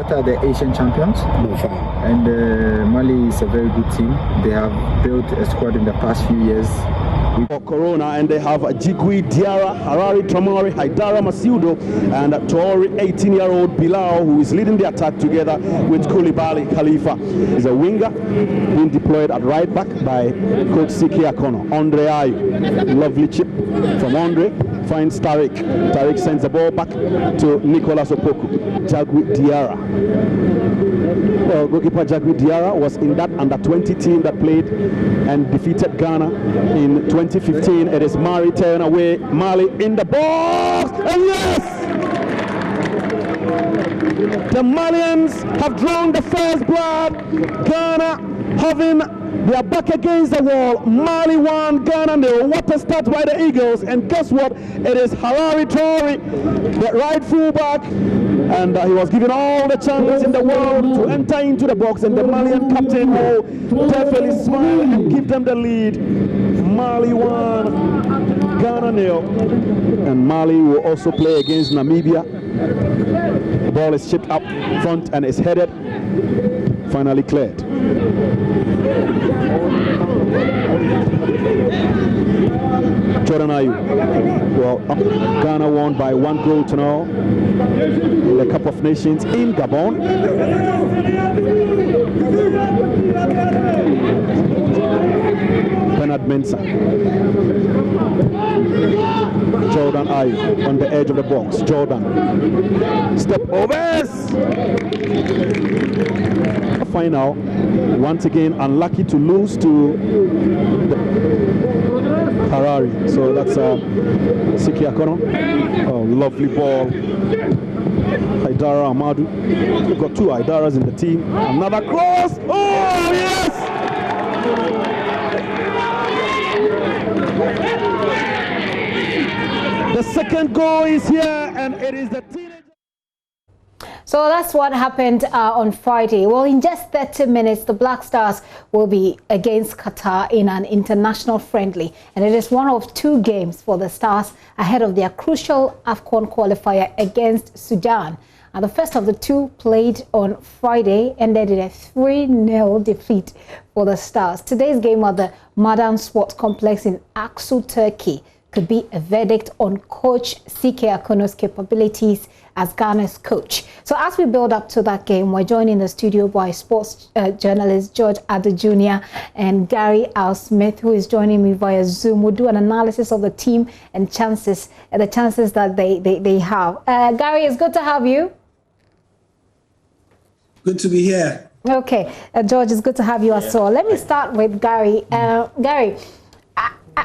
Qatar the Asian champions. And Mali is a very good team. They have built a squad in the past few years. For Corona, and they have Jigui Diarra, Harari Traore, Haidara Masudo, and Tori 18-year-old Bilal, who is leading the attack together with Koulibaly Khalifa. He's a winger being deployed at right back by coach Siki Akono. Andre Ayew, lovely chip from Andre, finds Tariq. Tariq sends the ball back to Nicolas Opoku. Jagui Diarra. Well, goalkeeper Jagui Diarra was in that under-20 team that played and defeated Ghana in 2015. It is Mali tearing away. Mali in the box, and yes! The Malians have drawn the first blood. Ghana they are back against the wall. Mali 1, Ghana 0. What a start by the Eagles. And guess what? It is Harari Traore, the right fullback. And he was given all the chances in the world to enter into the box. And the Malian captain will definitely smile and give them the lead. Mali 1, Ghana 0. And Mali will also play against Namibia. The ball is chipped up front and is headed. Finally cleared. Jordan Ayew. Well, Ghana won by 1 goal to 0 in the Cup of Nations in Gabon. Bernard Mensah. Jordan Ayew on the edge of the box. Jordan. Step overs. Final. Once again, unlucky to lose to Harari. So that's Siki Akono. Oh, lovely ball. Haidara Amadou. We've got 2 Haidaras in the team. Another cross. Oh, yes! The second goal is here, and it is the teenager. So that's what happened on Friday. Well, in just 30 minutes, the Black Stars will be against Qatar in an international friendly. And it is one of 2 games for the Stars ahead of their crucial AFCON qualifier against Sudan. And the first of the 2 played on Friday ended in a 3-0 defeat for the Stars. Today's game at the Madan Sports Complex in Aksu, Turkey, could be a verdict on coach Siki Akono's capabilities as Ghana's coach. So as we build up to that game, we're joined in the studio by sports journalist George Addo Jr. and Gary Al Smith, who is joining me via Zoom. We'll do an analysis of the team and the chances that they have. Gary, it's good to have you. Good to be here. Okay, George, it's good to have you as well. Let me start with Gary. Gary,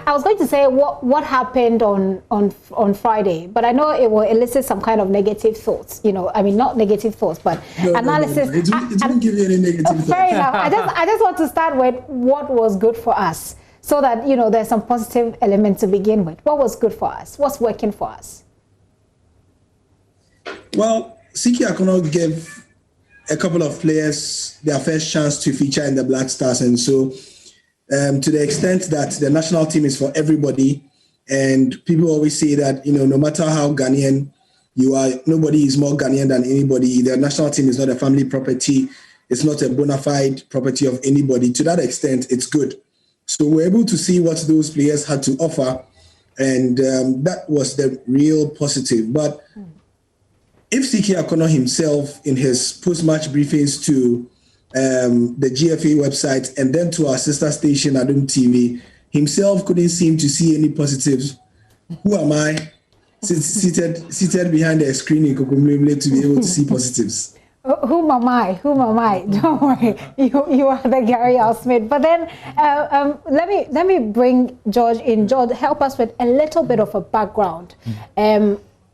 I was going to say what happened on Friday, but I know it will elicit some kind of negative thoughts. You know, I mean, not negative thoughts, but analysis. No. It didn't give you any negative thoughts. Fair enough. I just want to start with what was good for us, so that there's some positive elements to begin with. What was good for us? What's working for us? Well, Siki Akono gave a couple of players their first chance to feature in the Black Stars, and so. To the extent that the national team is for everybody, and people always say that, no matter how Ghanaian you are, nobody is more Ghanaian than anybody. The national team is not a family property. It's not a bona fide property of anybody. To that extent, it's good. So we're able to see what those players had to offer, and that was the real positive. But if Siki Akono himself, in his post-match briefings to the GFA website and then to our sister station Adum TV, himself couldn't seem to see any positives. Who am I seated behind a screen in Kokomlemle to be able to see positives? Whom am I? Don't worry, you are the Gary Al Smith. But then let me bring George in. George, help us with a little bit of a background.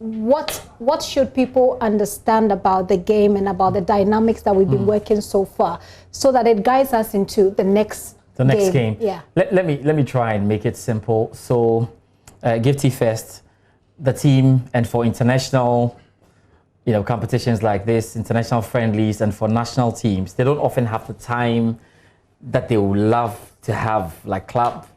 What should people understand about the game and about the dynamics that we've been working so far, so that it guides us into the next game? Yeah. Let me try and make it simple. So, Gifty first, the team, and for international, competitions like this, international friendlies, and for national teams, they don't often have the time that they would love to have, like clubs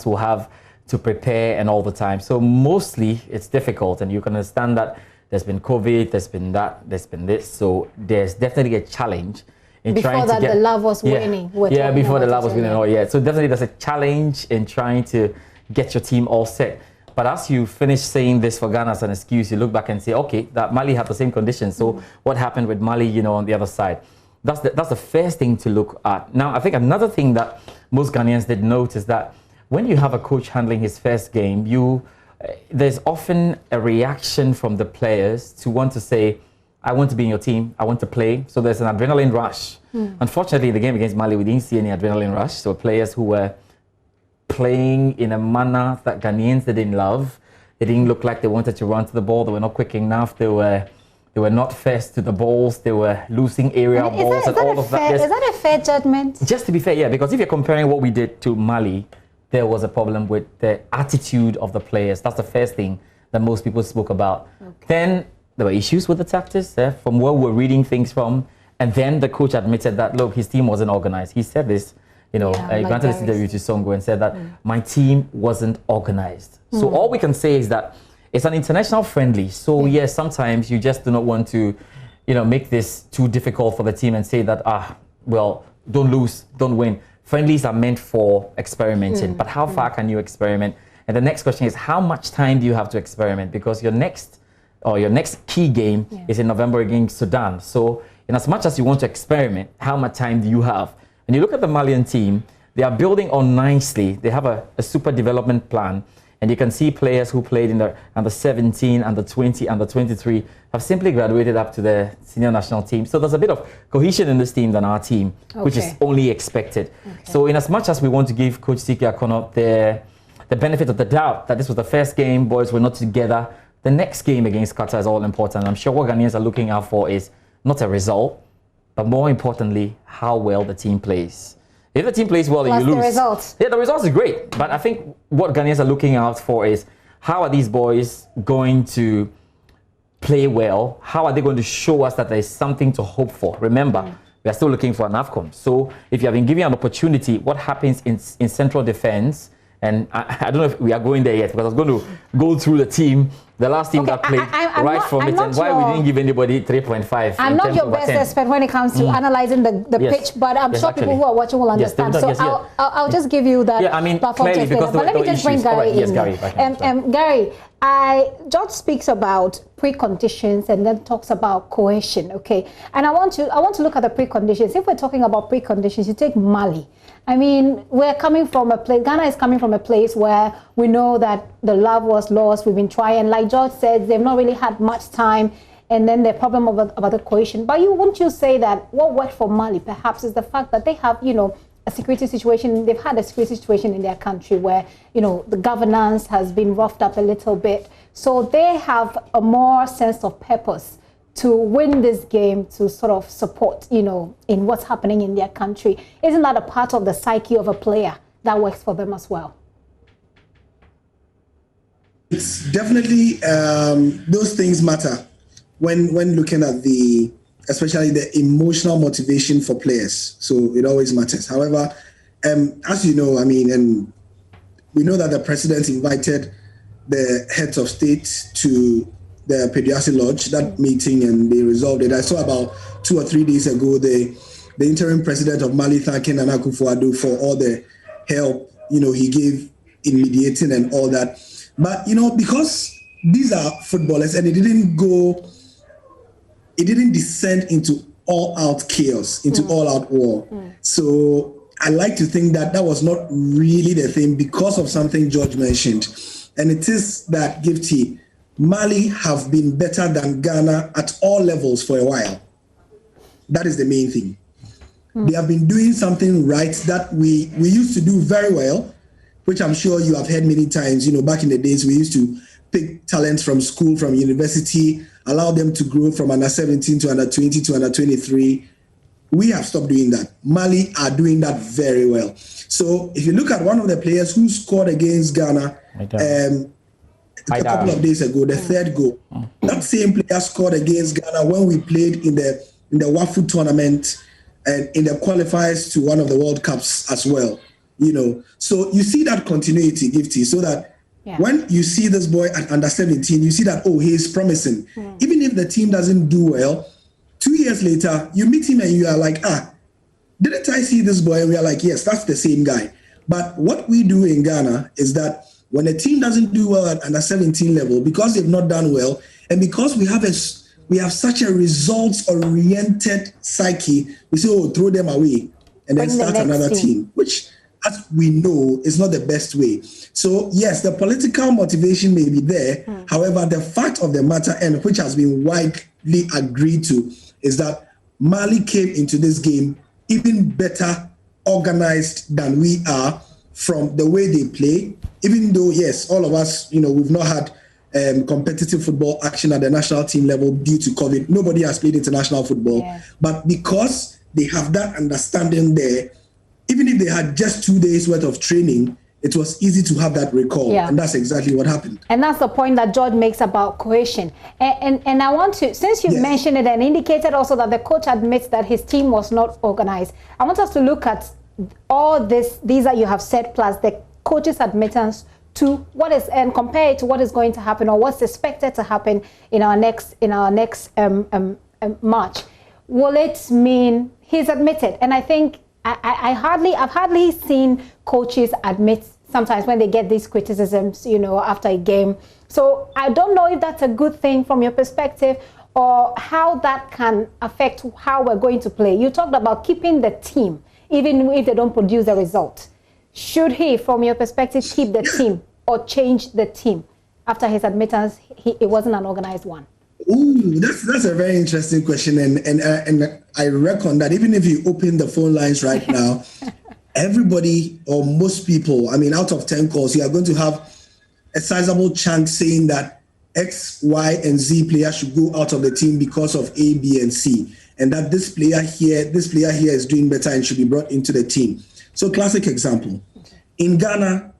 will have to prepare and all the time. So mostly it's difficult, and you can understand that There's been COVID, there's been that, there's been this. So there's definitely a challenge in before trying that, to get... the love was winning. Yeah, before the love was winning. Oh, yeah. So definitely there's a challenge in trying to get your team all set. But as you finish saying this for Ghana as an excuse, you look back and say, okay, that Mali had the same conditions. So what happened with Mali, you know, on the other side? That's the first thing to look at. Now, I think another thing that most Ghanaians did note is that when you have a coach handling his first game, there's often a reaction from the players to want to say, I want to be in your team, I want to play. So there's an adrenaline rush. Unfortunately, in the game against Mali, we didn't see any adrenaline rush. So players who were playing in a manner that Ghanaians didn't love. They didn't look like they wanted to run to the ball. They were not quick enough. They were not fast to the balls. They were losing aerial balls and all of that. Is that a fair judgment? Just to be fair, yeah, because if you're comparing what we did to Mali, there was a problem with the attitude of the players. That's the first thing that most people spoke about. Okay. Then there were issues with the tactics from where we're reading things from. And then the coach admitted that, look, his team wasn't organized. He said this, you know, he granted this interview to Songo and said that my team wasn't organized. So all we can say is that it's an international friendly. So yes, sometimes you just do not want to, you know, make this too difficult for the team and say that, well, don't lose, don't win. Friendlies are meant for experimenting, but how far can you experiment? And the next question is, how much time do you have to experiment? Because your next key game is in November against Sudan. So in as much as you want to experiment, how much time do you have? When you look at the Malian team, they are building on nicely. They have a super development plan. And you can see players who played in the under 17, under 20, under 23 have simply graduated up to the senior national team. So there's a bit of cohesion in this team than our team, which is only expected. So in as much as we want to give Coach Siki Akono the benefit of the doubt that this was the first game, boys were not together, the next game against Qatar is all important. I'm sure what Ghanaians are looking out for is not a result, but more importantly, how well the team plays. If the team plays well and you lose, the results. Yeah, the results are great. But I think what Ghanaians are looking out for is how are these boys going to play well? How are they going to show us that there is something to hope for? Remember, we are still looking for an AFCON. So if you have been given an opportunity, what happens in central defense? And I don't know if we are going there yet, because I was going to go through the team, the last team that played from it, and why we didn't give anybody 3.5. I'm not your best expert when it comes to analyzing the pitch, but I'm sure people who are watching will understand. So I'll just give you that platform to explain. But let me just bring Gary in. Gary, George speaks about preconditions and then talks about cohesion, okay? And I want to look at the preconditions. If we're talking about preconditions, you take Mali. I mean, we're coming from a place, Ghana is coming from a place where we know that the love was lost. We've been trying, like George said, they've not really had much time. And then the problem about the cohesion. But wouldn't you say that what worked for Mali perhaps is the fact that they have, you know, a security situation, they've had a security situation in their country where, you know, the governance has been roughed up a little bit. So they have a more sense of purpose to win this game, to sort of support, you know, in what's happening in their country. Isn't that a part of the psyche of a player that works for them as well? It's definitely, those things matter when looking at especially the emotional motivation for players. So it always matters. However, as you know, I mean, and we know that the president invited the heads of state to the Pediasi Lodge, that meeting, and they resolved it. I saw about 2 or 3 days ago the interim president of Mali thanking Nana Akufo-Addo for all the help, you know, he gave in mediating and all that. But, you know, because these are footballers and it didn't descend into all-out chaos, into all-out war. So I like to think that was not really the thing because of something George mentioned. And it is that, Gifty, Mali have been better than Ghana at all levels for a while. That is the main thing. They have been doing something right that we used to do very well, which I'm sure you have heard many times. You know, back in the days, we used to pick talents from school, from university, allow them to grow from under 17 to under 20 to under 23. We have stopped doing that. Mali are doing that very well. So if you look at one of the players who scored against Ghana a couple of days ago, the third goal, that same player scored against Ghana when we played in the WAFU tournament and in the qualifiers to one of the World Cups as well. You know, so you see that continuity, Gifty, so that Yeah. When you see this boy at under 17, you see that, oh, he is promising. Even if the team doesn't do well, 2 years later, you meet him and you are like, didn't I see this boy? And we are like, yes, that's the same guy. But what we do in Ghana is that when a team doesn't do well at under 17 level, because they've not done well, and because we have such a results-oriented psyche, we say, oh, throw them away and then start another team, which, as we know, is not the best way. So, yes, the political motivation may be there. However, the fact of the matter, and which has been widely agreed to, is that Mali came into this game even better organized than we are from the way they play. Even though, yes, all of us, we've not had competitive football action at the national team level due to COVID. Nobody has played international football. Yeah. But because they have that understanding there, even if they had just 2 days worth of training, it was easy to have that recall. Yeah. And that's exactly what happened. And that's the point that George makes about cohesion. And I want to, since you mentioned it and indicated also that the coach admits that his team was not organized, I want us to look at all these that you have said, plus the coach's admittance to what is, and compare it to what is going to happen or what's expected to happen in our next March. Will it mean he's admitted? And I think I've hardly seen coaches admit sometimes when they get these criticisms, after a game. So I don't know if that's a good thing from your perspective or how that can affect how we're going to play. You talked about keeping the team, even if they don't produce the result. Should he, from your perspective, keep the team or change the team after his admittance it wasn't an organized one? Ooh, that's a very interesting question, and I reckon that even if you open the phone lines right now, everybody or most people, out of 10 calls, you are going to have a sizable chunk saying that X, Y, and Z players should go out of the team because of A, B, and C, and that this player here is doing better and should be brought into the team. So, classic example. In Ghana,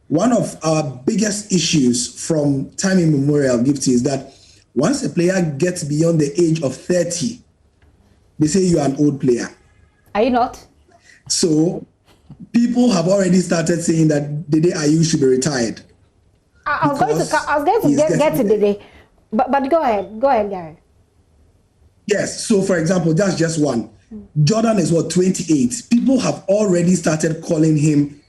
one of our biggest issues from time immemorial, Gifty, is that once a player gets beyond the age of 30, they say you are an old player. Are you not? So people have already started saying that Dede Ayew should be retired. I was going to get to Dede, but go ahead, Gary. Yes, so for example, that's just one. Jordan is 28. People have already started calling him,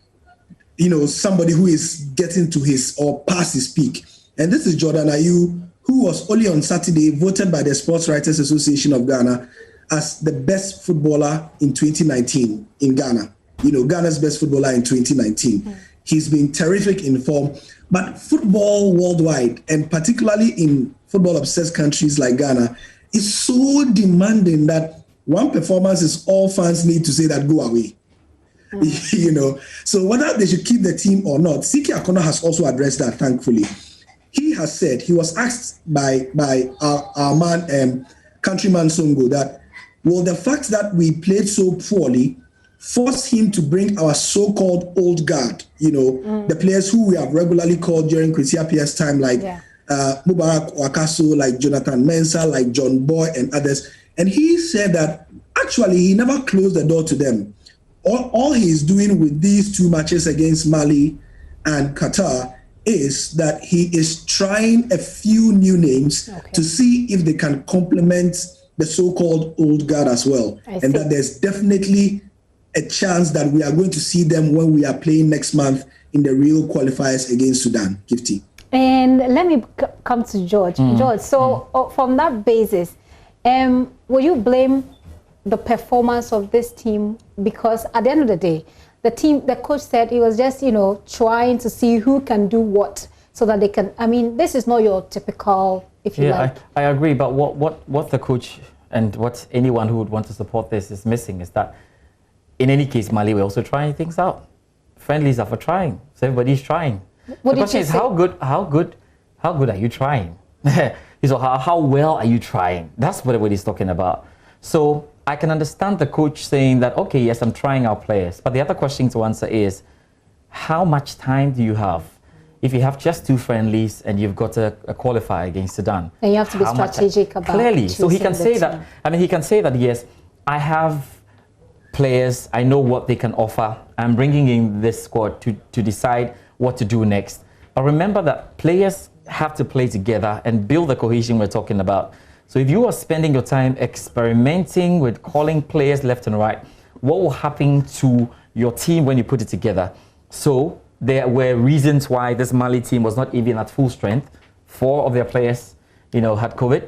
somebody who is getting to his or past his peak. And this is Jordan Ayew, who was only on Saturday voted by the Sports Writers Association of Ghana as the best footballer in 2019 in Ghana. Ghana's best footballer in 2019. He's been terrific in form. But football worldwide, and particularly in football-obsessed countries like Ghana, is so demanding that one performance is all fans need to say that go away. So whether they should keep the team or not, Siki Akono has also addressed that, thankfully. He has said, he was asked by our man, countryman Songo, that will the fact that we played so poorly force him to bring our so-called old guard, the players who we have regularly called during Kwesi Appiah's time, like Mubarak Wakaso, like Jonathan Mensah, like John Boy and others. And he said that actually he never closed the door to them. All he's doing with these two matches against Mali and Qatar is that he is trying a few new names to see if they can complement the so-called old guard as well. And that there's definitely a chance that we are going to see them when we are playing next month in the real qualifiers against Sudan. Gifty. And let me come to George. George, so from that basis, will you blame the performance of this team? Because at the end of the day, the coach said he was just, trying to see who can do what so that they can, this is not your typical, if you like. I agree, but what the coach and what anyone who would want to support this is missing is that in any case, Mali, we're also trying things out. Friendlies are for trying, so everybody's trying. The question is how good are you trying? So how well are you trying? That's what he's talking about. So I can understand the coach saying that, okay, yes, I'm trying our players. But the other question to answer is, how much time do you have? If you have just 2 friendlies and you've got a qualifier against Sudan. And you have to be strategic about clearly. So he can say that, he can say that, yes, I have players, I know what they can offer. I'm bringing in this squad to decide what to do next. But remember that players have to play together and build the cohesion we're talking about. So if you are spending your time experimenting with calling players left and right, what will happen to your team when you put it together? So there were reasons why this Mali team was not even at full strength. 4 of their players, had COVID,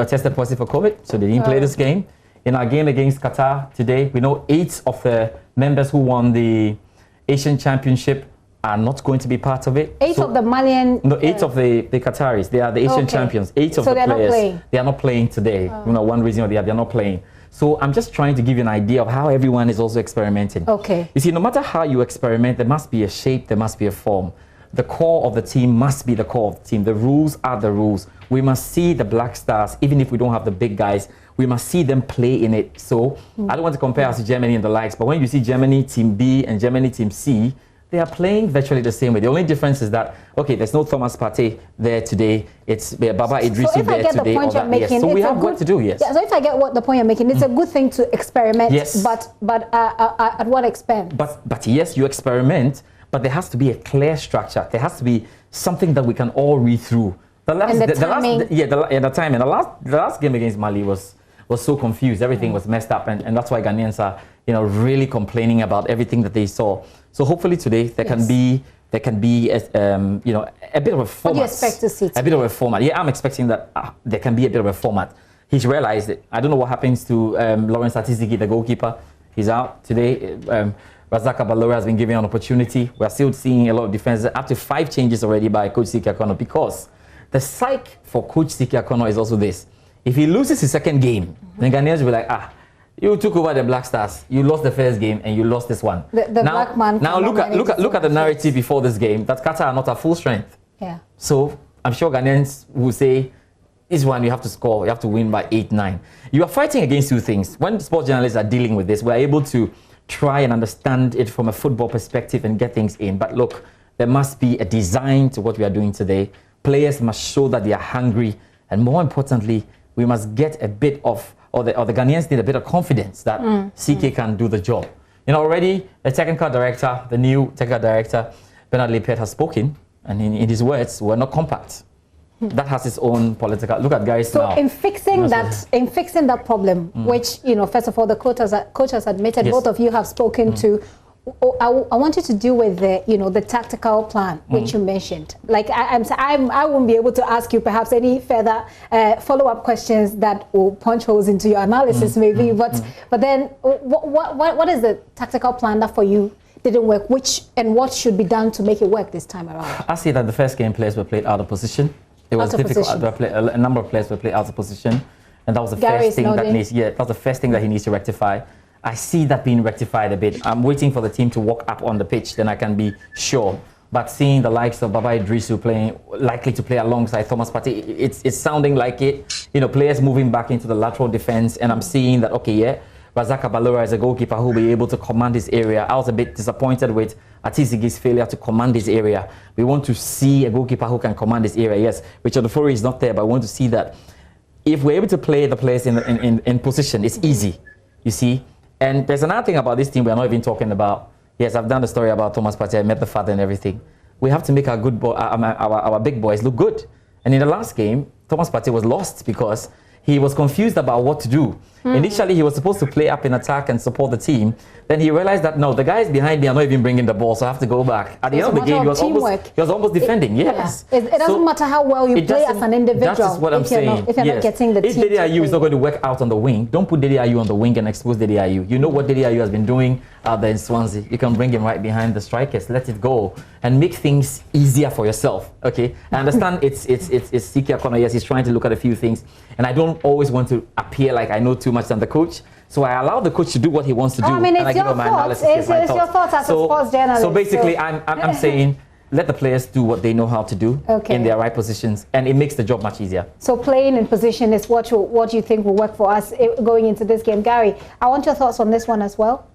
tested positive for COVID, so they didn't play this game. In our game against Qatar today, we know 8 of the members who won the Asian Championship are not going to be part of it. 8 of the Malian... No, 8 of the Qataris. They are the Asian champions. 8 of the players. They are not playing today. One reason or the other, they are not playing. So I'm just trying to give you an idea of how everyone is also experimenting. Okay. You see, no matter how you experiment, there must be a shape, there must be a form. The core of the team must be the core of the team. The rules are the rules. We must see the Black Stars, even if we don't have the big guys, we must see them play in it. So I don't want to compare us to Germany and the likes, but when you see Germany Team B and Germany Team C, they are playing virtually the same way. The only difference is that, okay, there's no Thomas Partey there today. It's Baba Idrissi there today. Yes. So we have work to do, yes. Yeah, so if I get what the point you're making, it's a good thing to experiment, yes. but at what expense? But yes, you experiment, but there has to be a clear structure. There has to be something that we can all read through. The last game against Mali was so confused. Everything was messed up, and that's why Ghanaians are really complaining about everything that they saw. So hopefully today there can be a bit of a format. What do you expect to see today? A bit of a format. Yeah, I'm expecting that there can be a bit of a format. He's realized it. I don't know what happens to Lawrence Atizigi, the goalkeeper. He's out today. Razaka Balora has been given an opportunity. We're still seeing a lot of defense. Up to 5 changes already by Coach Siki Akono, because the psyche for Coach Siki Akono is also this. If he loses his second game, then Ghanaians will be like, you took over the Black Stars. You lost the first game and you lost this one. Now look at the narrative before this game, that Qatar are not at full strength. Yeah. So I'm sure Ghanaians will say, this one you have to score, you have to win by 8-9. You are fighting against 2 things. When sports journalists are dealing with this, we're able to try and understand it from a football perspective and get things in. But look, there must be a design to what we are doing today. Players must show that they are hungry, and more importantly, we must get a bit of, or the Ghanaians need a bit of confidence that CK can do the job. Already the technical director, the new technical director, Bernard Lepet, has spoken, and in his words, we're not compact. That has its own political. Look at guys now. So in fixing that problem, which first of all the coach has admitted, both of you have spoken to. I want you to do with the tactical plan which you mentioned. Like I won't be able to ask you perhaps any further follow-up questions that will punch holes into your analysis maybe. But then what is the tactical plan that for you didn't work? What should be done to make it work this time around? I see that the first game players were played out of position. It was difficult. A number of players were played out of position, and that was the first thing that needs. Yeah, that's the first thing that he needs to rectify. I see that being rectified a bit. I'm waiting for the team to walk up on the pitch, then I can be sure. But seeing the likes of Baba Idrissi likely to play alongside Thomas Partey, it's sounding like it. Players moving back into the lateral defense, and I'm seeing that Razaka Balora is a goalkeeper who will be able to command his area. I was a bit disappointed with Atizigi's failure to command his area. We want to see a goalkeeper who can command his area. Yes, Richard Ofori is not there, but I want to see that if we're able to play the players in position, it's easy, you see. And there's another thing about this team we're not even talking about. Yes, I've done the story about Thomas Partey. I met the father and everything. We have to make our our big boys look good. And in the last game, Thomas Partey was lost because he was confused about what to do. Initially, he was supposed to play up in attack and support the team. Then he realized that, no, the guys behind me are not even bringing the ball, so I have to go back. At the end of the game, he was almost defending. Yes. It doesn't matter how well you play as an individual. That is what I'm saying. If you're not getting the team. If Dede Ayew is not going to work out on the wing, don't put Dede Ayew on the wing and expose Dede Ayew. You know what Dede Ayew has been doing out there in Swansea. You can bring him right behind the strikers, let it go, and make things easier for yourself. Okay? I understand it's Siki Akono. Yes, he's trying to look at a few things, and I don't always want to appear like I know too much than the coach. So I allow the coach to do what he wants to do. I mean, it's your thoughts. It's your thoughts as a sports journalist. So basically, I'm saying, let the players do what they know how to do in their right positions, and it makes the job much easier. So playing in position is what you think will work for us going into this game. Gary, I want your thoughts on this one as well.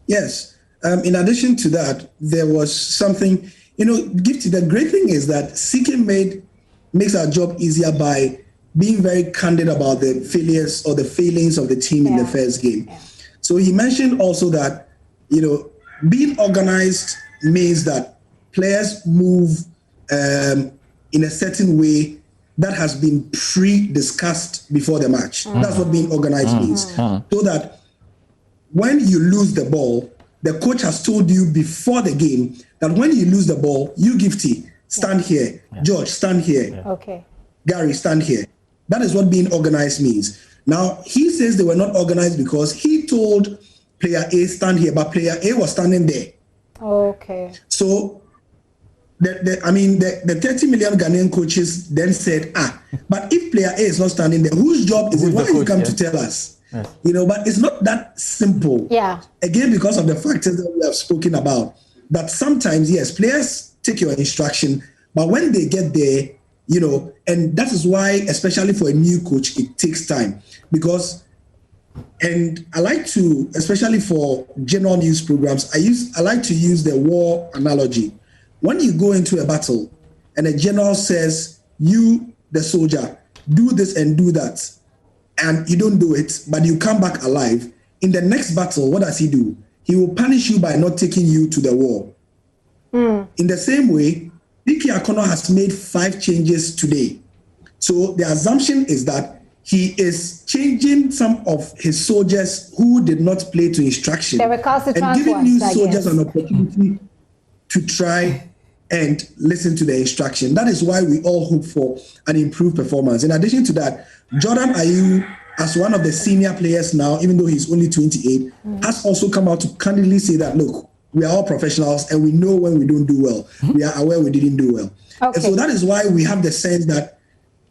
Yes. In addition to that, there was something, Gifty, the great thing is that CK makes our job easier by being very candid about the failures or the failings of the team in the first game. So he mentioned also that, being organized means that players move in a certain way that has been pre-discussed before the match. That's what being organized means. So that when you lose the ball, the coach has told you before the game that when you lose the ball, you Gifty, stand here. George, stand here. Okay. Gary, stand here. That is what being organized means. Now, he says they were not organized because he told player A, stand here, but player A was standing there. Okay. So, the 30 million Ghanaian coaches then said, but if player A is not standing there, whose job is it? Why you come to tell us? Yes. You know, but it's not that simple. Yeah. Again, because of the factors that we have spoken about, that sometimes, yes, players take your instruction, but when they get there, you know, and that is why, especially for a new coach, it takes time. Because, and I like to, especially for general news programs, I like to use the war analogy. When you go into a battle and a general says, you, the soldier, do this and do that, and you don't do it, but you come back alive, in the next battle, what does he do? He will punish you by not taking you to the war. In the same way, Dike Akono has made 5 changes today. So the assumption is that he is changing some of his soldiers who did not play to instruction and giving new soldiers an opportunity to try and listen to the instruction. That is why we all hope for an improved performance. In addition to that, Jordan Ayew, as one of the senior players now, even though he's only 28, has also come out to candidly say that, look, we are all professionals and we know when we don't do well. We are aware we didn't do well. Okay. And so that is why we have the sense that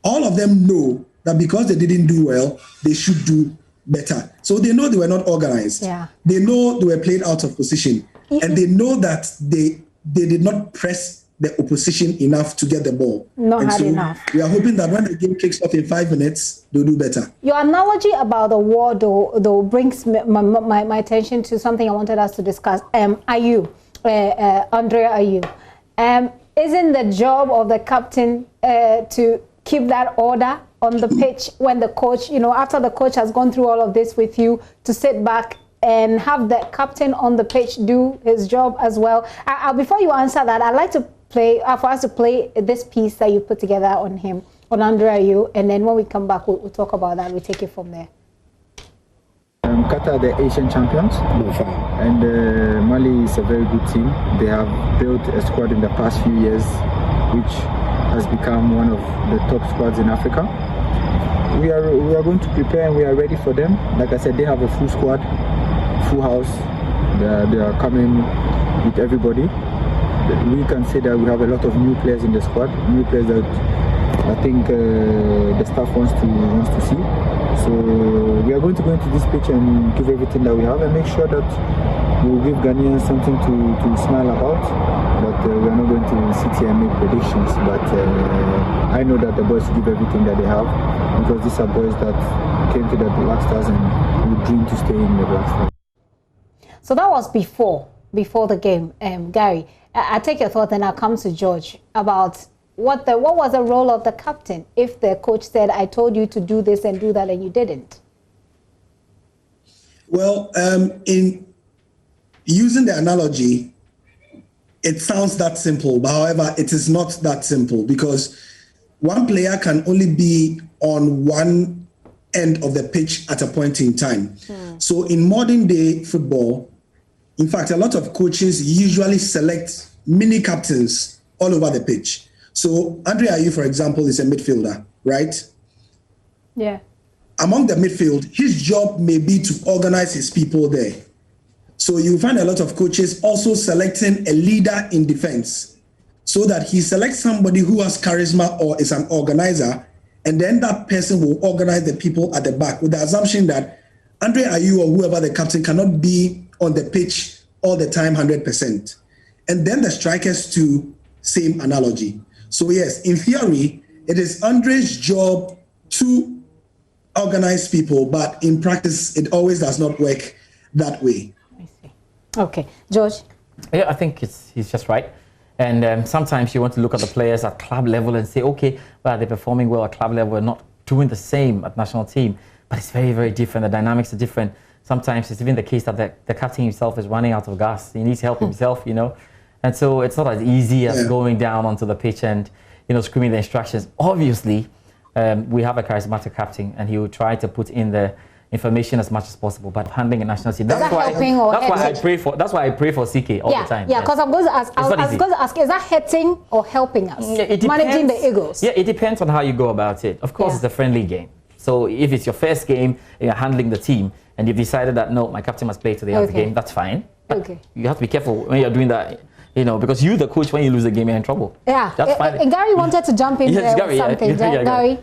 all of them know that because they didn't do well, they should do better. So they know they were not organized. Yeah. They know they were played out of position. And they know that they did not press the opposition enough to get the ball. Not hard enough. We are hoping that when the game kicks off in 5 minutes, they'll do better. Your analogy about the war, though brings my attention to something I wanted us to discuss. Ayew, Andrea Ayew. Isn't the job of the captain to keep that order on the pitch when the coach, you know, after the coach has gone through all of this with you, to sit back and have the captain on the pitch do his job as well? Before you answer that, I'd like to play, for us to play this piece that you put together on him, on Andrea Ayew, and then when we come back, we'll talk about that. We'll take it from there. Qatar, the Asian champions, and Mali is a very good team. They have built a squad in the past few years, which has become one of the top squads in Africa. We are going to prepare and we are ready for them. Like I said, they have a full squad, full house. They are coming with everybody. We can say that we have a lot of new players in the squad, new players that I think the staff wants to see. So we are going to go into this pitch and give everything that we have and make sure that we will give Ghanaians something to smile about. But we are not going to sit here and make predictions. But I know that the boys give everything that they have, because these are boys that came to the Black Stars and would dream to stay in the Black Stars. So that was before the game. Gary, I take your thought and I'll come to George about what was the role of the captain if the coach said, I told you to do this and do that and you didn't? Well, in using the analogy, it sounds that simple, but however, it is not that simple, because one player can only be on one end of the pitch at a point in time. So in modern day football, in fact, a lot of coaches usually select mini captains all over the pitch. So Andrea Ayew, for example, is a midfielder, right? Yeah. Among the midfield, his job may be to organize his people there. So you find a lot of coaches also selecting a leader in defense, so that he selects somebody who has charisma or is an organizer, and then that person will organize the people at the back, with the assumption that Andrea Ayew or whoever the captain cannot be on the pitch all the time 100%. And then the strikers too, same analogy. So yes, in theory, it is Andre's job to organize people, but in practice, it always does not work that way. I see. Okay, George? Yeah, I think he's just right. And sometimes you want to look at the players at club level and say, okay, well, they're performing well at club level and not doing the same at national team. But it's very, very different. The dynamics are different. Sometimes it's even the case that the captain himself is running out of gas. He needs help himself, you know. And so it's not as easy as going down onto the pitch and, screaming the instructions. Obviously, we have a charismatic captain, and he will try to put in the information as much as possible, but handling a national team. That's why I pray for CK all the time. Yeah, because I'm going to ask. I was going to ask, is that hurting or helping us? Managing the Eagles. Yeah, it depends on how you go about it. Of course, it's a friendly game. So if it's your first game, you're handling the team, and you've decided that no, my captain must play to the end of the game, that's fine. But you have to be careful when you're doing that. Because you, the coach, when you lose the game, you're in trouble. Yeah, that's fine. And Gary wanted to jump in there with something. Gary.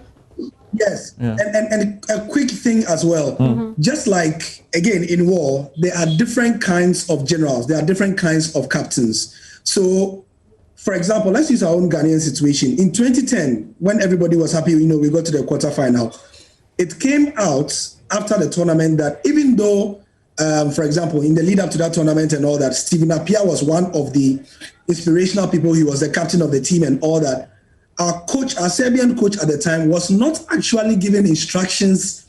Yes, and a quick thing as well. Just like, again, in war, there are different kinds of generals. There are different kinds of captains. So, for example, let's use our own Ghanaian situation. In 2010, when everybody was happy, we got to the quarterfinal, it came out after the tournament that even though, for example, in the lead up to that tournament and all that, Stephen Appiah was one of the inspirational people. He was the captain of the team and all that. Our Serbian coach at the time, was not actually giving instructions,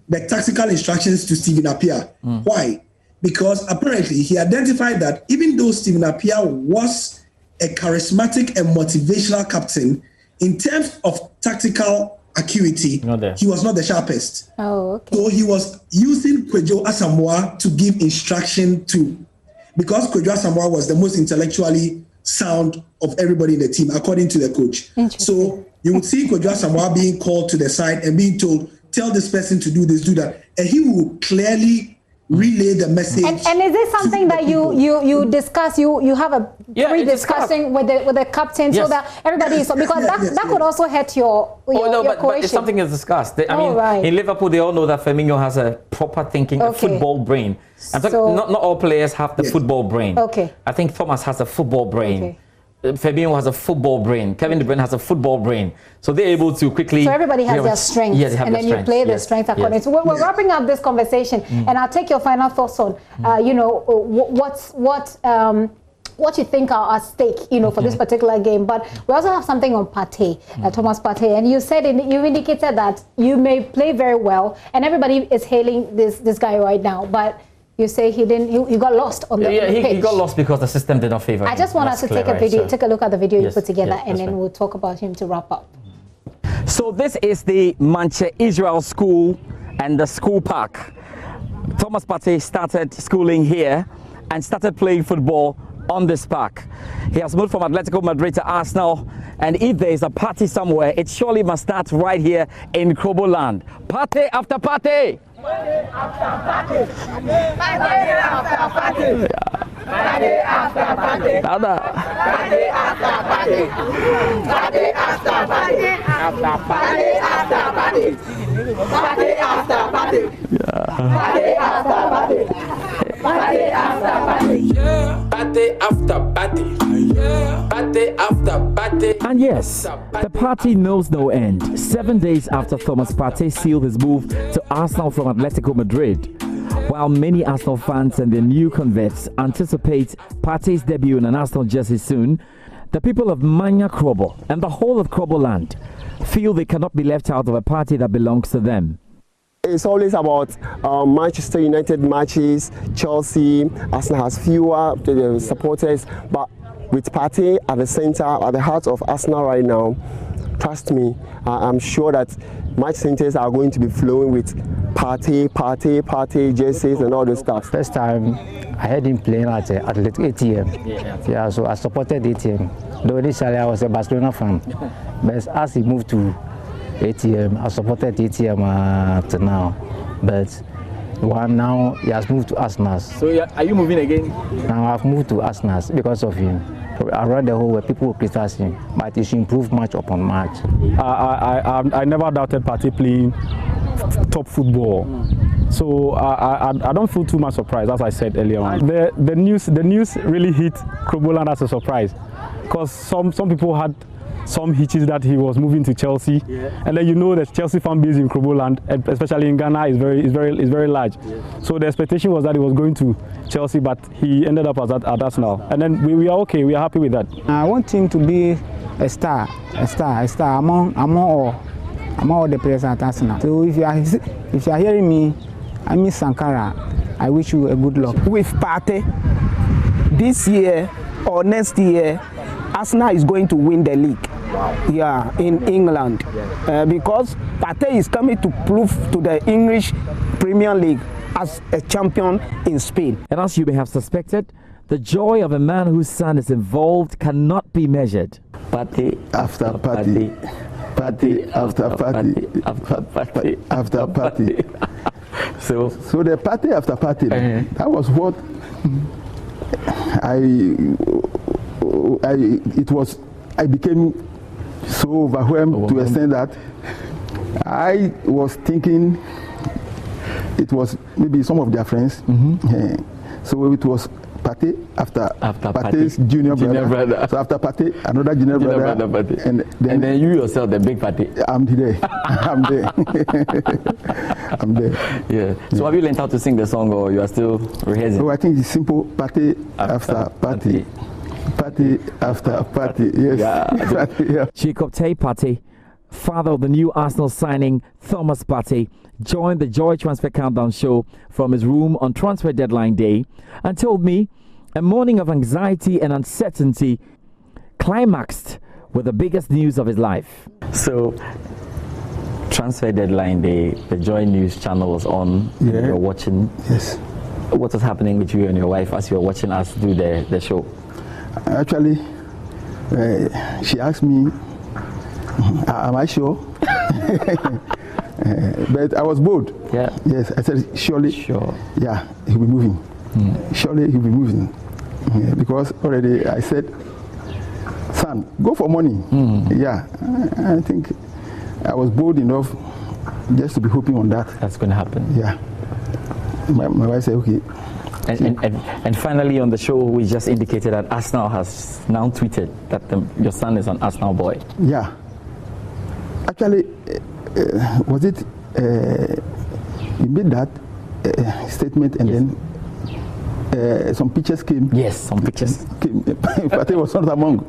the tactical instructions to Stephen Appiah. Why? Because apparently he identified that even though Stephen Appiah was a charismatic and motivational captain, in terms of tactical acuity, he was not the sharpest. Oh, okay. So he was using Kwadwo Asamoah to give instruction to, because Kwadwo Asamoah was the most intellectually sound of everybody in the team, according to the coach. So you would see Kwadwo Asamoah being called to the side and being told, tell this person to do this, do that. And he will clearly relay the message. And is this something that you discuss? You have a pre-discussing with the captain so that everybody is, because that could also hurt your but it's something that's discussed. I mean, in Liverpool, they all know that Firmino has a proper thinking, a football brain. Not all players have the football brain. I think Thomas has a football brain. Fabinho has a football brain. Kevin De Bruyne has a football brain. So they're able to quickly... So everybody has their strengths. Yeah, they have and then you play the strengths according. So we're wrapping up this conversation, and I'll take your final thoughts on, what you think are at stake, for this particular game. But we also have something on Partey, Thomas Partey. And you indicated that you may play very well, and everybody is hailing this guy right now. But you say he got lost on the pitch. He got lost because the system did not favor him. I just want us to take a look at the video you put together, and then we'll talk about him to wrap up. So this is the Manche Israel School and the school park. Thomas Partey started schooling here and started playing football on this park. He has moved from Atletico Madrid to Arsenal, and if there is a party somewhere, it surely must start right here in Kroboland. Party after party! Party after party! Party after party! Party after party! Party after party! Party after party! Party after party! Party after party! Party after party! Party after party! Party after party! Party after party! And yes, the party knows no end. 7 days after Thomas Partey sealed his move to Arsenal from Atletico Madrid. While many Arsenal fans and their new converts anticipate Partey's debut in an Arsenal jersey soon, the people of Manya Krobo and the whole of Kroboland feel they cannot be left out of a party that belongs to them. It's always about Manchester United matches, Chelsea. Arsenal has fewer supporters, but with Partey at the center, at the heart of Arsenal right now, trust me, I'm sure that match centers are going to be flowing with Partey jerseys and all this stuff. First time I heard him playing at ATM. Yeah, so I supported ATM. Though initially I was a Barcelona fan, but as he moved to ATM, I supported ATM to now. But now he has moved to Arsenal. So are you moving again? Now I've moved to Arsenal because of him. Around the whole world, people will criticize him, but he should improve match upon match. I never doubted Partey playing top football. So I don't feel too much surprised, as I said earlier on. The news really hit Kroboland as a surprise, because some people had some hitches that he was moving to Chelsea, and then the Chelsea fan base in Kroboland, especially in Ghana, is very large. So the expectation was that he was going to Chelsea, but he ended up at Arsenal, and then we are okay. We are happy with that. I want him to be a star among all the players at Arsenal. So if you are hearing me, I miss Sankara. I wish you a good luck. With Partey, this year or next year, Arsenal is going to win the league. Wow. Yeah, in England. Because Partey is coming to prove to the English Premier League as a champion in Spain. And as you may have suspected, the joy of a man whose son is involved cannot be measured. Party after party, party after party, after party after party. So the party after party, that was what I became so overwhelmed to the extent that I was thinking it was maybe some of their friends. So it was Partey after Partey's junior brother. So after Partey, another junior brother. And then you yourself, the big Partey. I'm there. I'm there. I'm there. Yeah. So have you learned how to sing the song, or you are still rehearsing? So I think it's simple. Partey after Partey. Party after party, yes. Yeah. Jacob Partey, father of the new Arsenal signing Thomas Partey, joined the Joy Transfer Countdown show from his room on transfer deadline day and told me a morning of anxiety and uncertainty climaxed with the biggest news of his life. So, transfer deadline day, the Joy News channel was on. Yeah. You were watching. Yes. What was happening with you and your wife as you were watching us do the show? Actually, she asked me, am I sure? But I was bold. Yeah. Yes, I said, surely. Sure. Yeah, he'll be moving. Surely he'll be moving. Yeah, because already I said, son, go for money. Yeah, I think I was bold enough just to be hoping on that. That's going to happen. Yeah. My wife said, okay. And finally on the show, we just indicated that Arsenal has now tweeted that your son is an Arsenal boy. Yeah. Actually, was it, you made that statement and then some pictures came? Yes, some pictures came. But it was not among.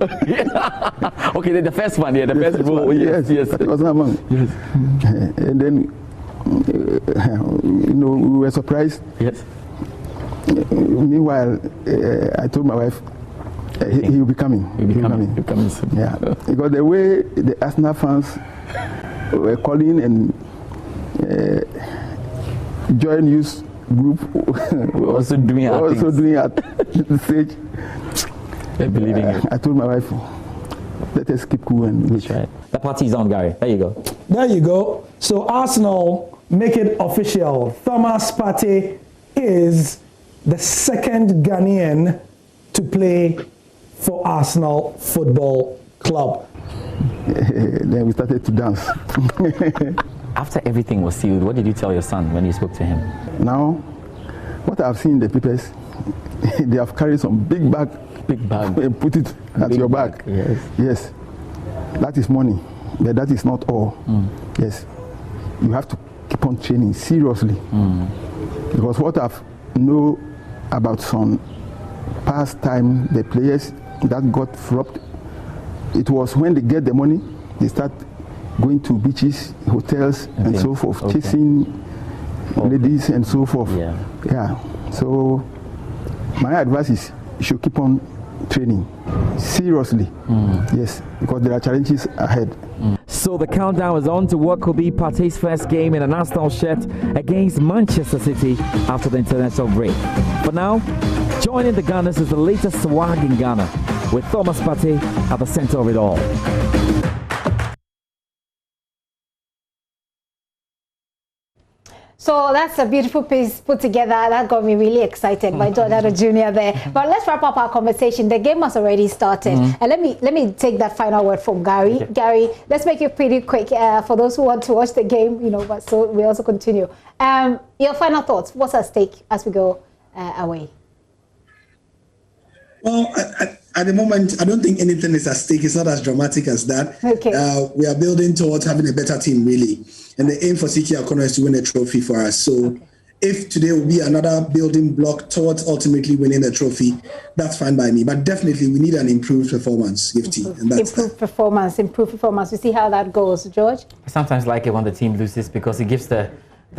Okay, the first one, yeah, the first one. Yes, but it was not among. Yes. And then, we were surprised. Yes. Meanwhile, I told my wife, he will be coming. He'll be coming soon. Yeah, because the way the Arsenal fans were calling and JoyNews group were also doing at the stage. They're believing it. I told my wife, let us keep cool and wait. That's right. The party's on, Gary. There you go. There you go. So Arsenal make it official. Thomas Partey is the second Ghanaian to play for Arsenal Football Club. Then we started to dance. After everything was sealed, what did you tell your son when you spoke to him? Now, what I've seen in the papers, they have carried some big bag and put it at your back. Yes. That is money, but that is not all. Yes. You have to keep on training seriously. Because what I've know about some past time, the players that got flopped, it was when they get the money, they start going to beaches, hotels, and so forth, chasing ladies and so forth. Yeah. So my advice is you should keep on training seriously. Yes, because there are challenges ahead. So the countdown is on to what could be Partey's first game in an Arsenal shirt against Manchester City after the international break. For now, joining the Gunners is the latest swag in Ghana, with Thomas Partey at the center of it all. So that's a beautiful piece put together. That got me really excited by Jordan Jr. there. But let's wrap up our conversation. The game has already started. And let me take that final word from Gary. Okay. Gary, let's make it pretty quick for those who want to watch the game, but so we also continue. Your final thoughts. What's at stake as we go away? Well, at the moment, I don't think anything is at stake. It's not as dramatic as that. Okay. We are building towards having a better team, really. And the aim for Siki Akono is to win a trophy for us. So if today will be another building block towards ultimately winning the trophy, that's fine by me. But definitely, we need an improved performance, Gifty. Improved performance. You see how that goes, George? I sometimes like it when the team loses because it gives the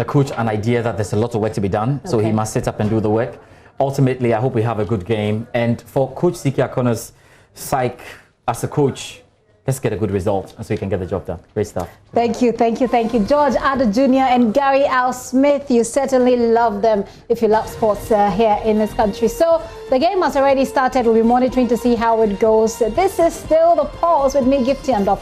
coach an idea that there's a lot of work to be done. So he must sit up and do the work. ultimately, I hope we have a good game. And for Coach Siki Akono's sake, as a coach, let's get a good result so we can get the job done. Great stuff. Thank you. George Addo Jr. and Gary Al Smith, you certainly love them if you love sports here in this country. So the game has already started. We'll be monitoring to see how it goes. This is still The Pulse with me, Gifty and Dr.